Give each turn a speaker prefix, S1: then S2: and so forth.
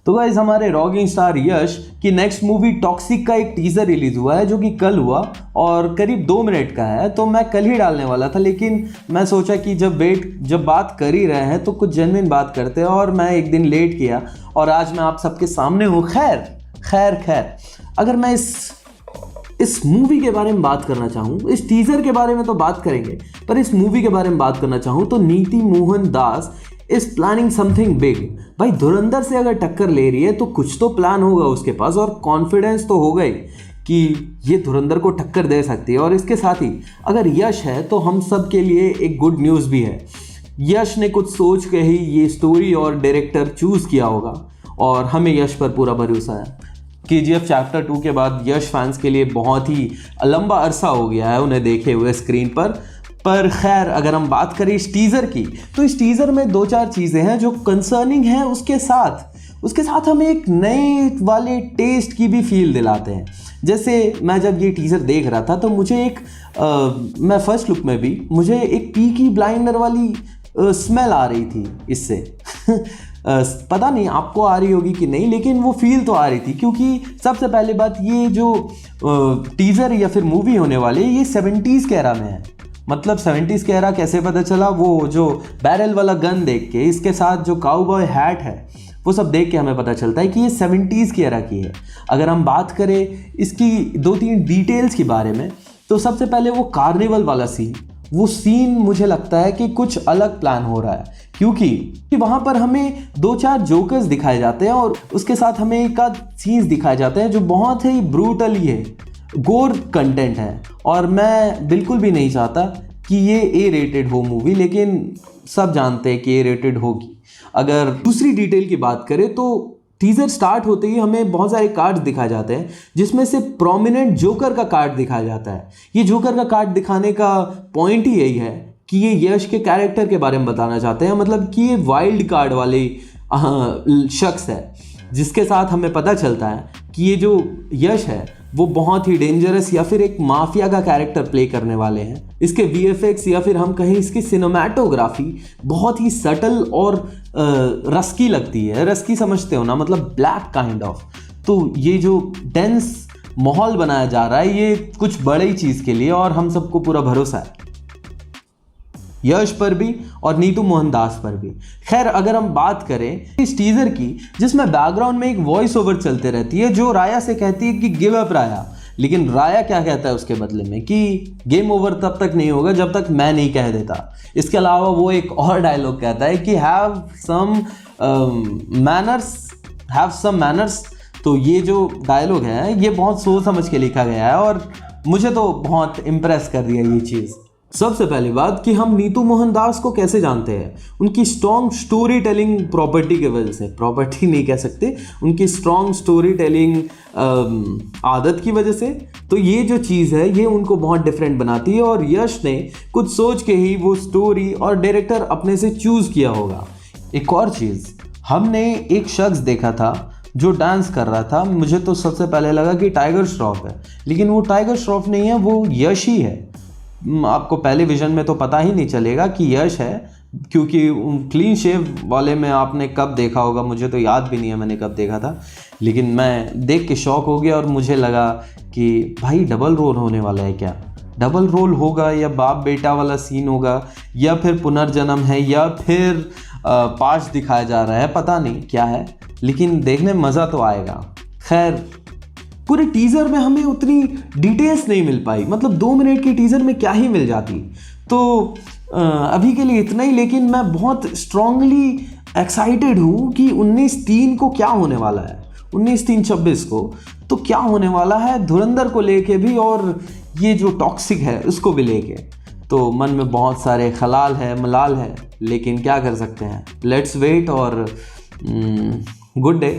S1: तो गाइस हमारे rocking star यश की नेक्स्ट मूवी टॉक्सिक का एक टीजर रिलीज हुआ है जो कि कल हुआ और करीब 2 मिनट का है। तो मैं कल ही डालने वाला था, लेकिन मैं सोचा कि जब बात कर ही रहे हैं तो कुछ जेन्युइन बात करते हैं, और मैं एक दिन लेट किया और आज मैं आप सबके सामने हूँ। खैर अगर मैं इस मूवी के बारे में बात करना चाहूँ, इस टीजर के बारे में तो बात करेंगे, पर इस मूवी के बारे में बात करना चाहूँ तो नीति Mohan Das is planning something big. भाई धुरंधर से अगर टक्कर ले रही है तो कुछ तो प्लान होगा उसके पास, और कॉन्फिडेंस तो होगा ही कि ये धुरंधर को टक्कर दे सकती है। और इसके साथ ही अगर यश है तो हम सब के लिए एक गुड न्यूज़ भी है। यश ने कुछ सोच के ही ये स्टोरी और डायरेक्टर चूज़ किया होगा, और हमें यश पर पूरा भरोसा है। KGF चैप्टर 2 के बाद यश फैंस के लिए बहुत ही लंबा अरसा हो गया है उन्हें देखे हुए स्क्रीन पर खैर अगर हम बात करें इस टीज़र की, तो इस टीज़र में 2-4 चीज़ें हैं जो कंसर्निंग हैं। उसके साथ हमें एक नए वाले टेस्ट की भी फील दिलाते हैं। जैसे मैं जब ये टीज़र देख रहा था तो मुझे मैं फर्स्ट लुक में भी मुझे एक पीकी ब्लाइंडर वाली स्मेल आ रही थी इससे पता नहीं आपको आ रही होगी कि नहीं, लेकिन वो फील तो आ रही थी। क्योंकि सबसे पहली बात, ये जो टीज़र या फिर मूवी होने वाली है ये 70s के एरा में है। मतलब 70s के एरा कैसे पता चला? वो जो बैरल वाला गन देख के, इसके साथ जो काउबॉय हैट है, वो सब देख के हमें पता चलता है कि ये 70s की एरा की है। अगर हम बात करें इसकी 2-3 डिटेल्स के बारे में, तो सबसे पहले वो कार्निवल वाला सीन मुझे लगता है कि कुछ अलग प्लान हो रहा है, क्योंकि वहाँ पर हमें 2-4 जोकर्स दिखाए जाते हैं और उसके साथ हमें एक आध सीन्स दिखाए जाते हैं जो बहुत ही ब्रूटली है, गोर कंटेंट है। और मैं बिल्कुल भी नहीं चाहता कि ये A-रेटेड हो मूवी, लेकिन सब जानते हैं कि A-रेटेड होगी। अगर दूसरी डिटेल की बात करें तो टीज़र स्टार्ट होते ही हमें बहुत सारे कार्ड्स दिखाए जाते हैं, जिसमें से प्रोमिनेंट जोकर का कार्ड दिखाया जाता है। ये जोकर का कार्ड दिखाने का पॉइंट ही यही है कि ये यश के कैरेक्टर के बारे में बताना चाहते हैं। मतलब कि ये वाइल्ड कार्ड वाले शख्स है, जिसके साथ हमें पता चलता है कि ये जो यश है वो बहुत ही डेंजरस या फिर एक माफिया का कैरेक्टर प्ले करने वाले हैं। इसके VFX या फिर हम कहें इसकी सिनेमैटोग्राफी बहुत ही सटल और रस्की लगती है। रस्की समझते हो ना, मतलब ब्लैक काइंड ऑफ। तो ये जो डेंस माहौल बनाया जा रहा है ये कुछ बड़ी चीज़ के लिए, और हम सबको पूरा भरोसा है यश पर भी और नीतू मोहन दास पर भी। खैर अगर हम बात करें इस टीज़र की, जिसमें बैकग्राउंड में एक वॉइस ओवर चलते रहती है जो राया से कहती है कि गिव अप राया, लेकिन राया क्या कहता है उसके बदले में कि गेम ओवर तब तक नहीं होगा जब तक मैं नहीं कह देता। इसके अलावा वो एक और डायलॉग कहता है कि हैव सम मैनर्स। तो ये जो डायलॉग है ये बहुत सोच समझ के लिखा गया है और मुझे तो बहुत इम्प्रेस कर दिया ये चीज़। सबसे पहली बात कि हम नीतू मोहन दास को कैसे जानते हैं? उनकी स्ट्रॉन्ग स्टोरी टेलिंग प्रॉपर्टी के वजह से, प्रॉपर्टी नहीं कह सकते, उनकी स्ट्रॉन्ग स्टोरी टेलिंग आदत की वजह से। तो ये जो चीज़ है ये उनको बहुत डिफरेंट बनाती है, और यश ने कुछ सोच के ही वो स्टोरी और डायरेक्टर अपने से चूज़ किया होगा। एक और चीज़, हमने एक शख्स देखा था जो डांस कर रहा था। मुझे तो सबसे पहले लगा कि टाइगर श्रॉफ है, लेकिन वो टाइगर श्रॉफ नहीं है, वो यश ही है। आपको पहले विजन में तो पता ही नहीं चलेगा कि यश है, क्योंकि क्लीन शेव वाले में आपने कब देखा होगा, मुझे तो याद भी नहीं है मैंने कब देखा था। लेकिन मैं देख के शॉक हो गया और मुझे लगा कि भाई डबल रोल होने वाला है क्या? डबल रोल होगा या बाप बेटा वाला सीन होगा या फिर पुनर्जन्म है या फिर पास्ट दिखाया जा रहा है, पता नहीं क्या है, लेकिन देखने में मज़ा तो आएगा। खैर पूरे टीज़र में हमें उतनी डिटेल्स नहीं मिल पाई, मतलब 2 मिनट की टीज़र में क्या ही मिल जाती। तो अभी के लिए इतना ही, लेकिन मैं बहुत स्ट्रांगली एक्साइटेड हूँ कि 19/3 को क्या होने वाला है, 19/3/26 को तो क्या होने वाला है धुरंधर को लेके भी, और ये जो टॉक्सिक है उसको भी लेके। तो मन में बहुत सारे ख्याल है, मलाल है, लेकिन क्या कर सकते हैं। लेट्स वेट और गुड डे।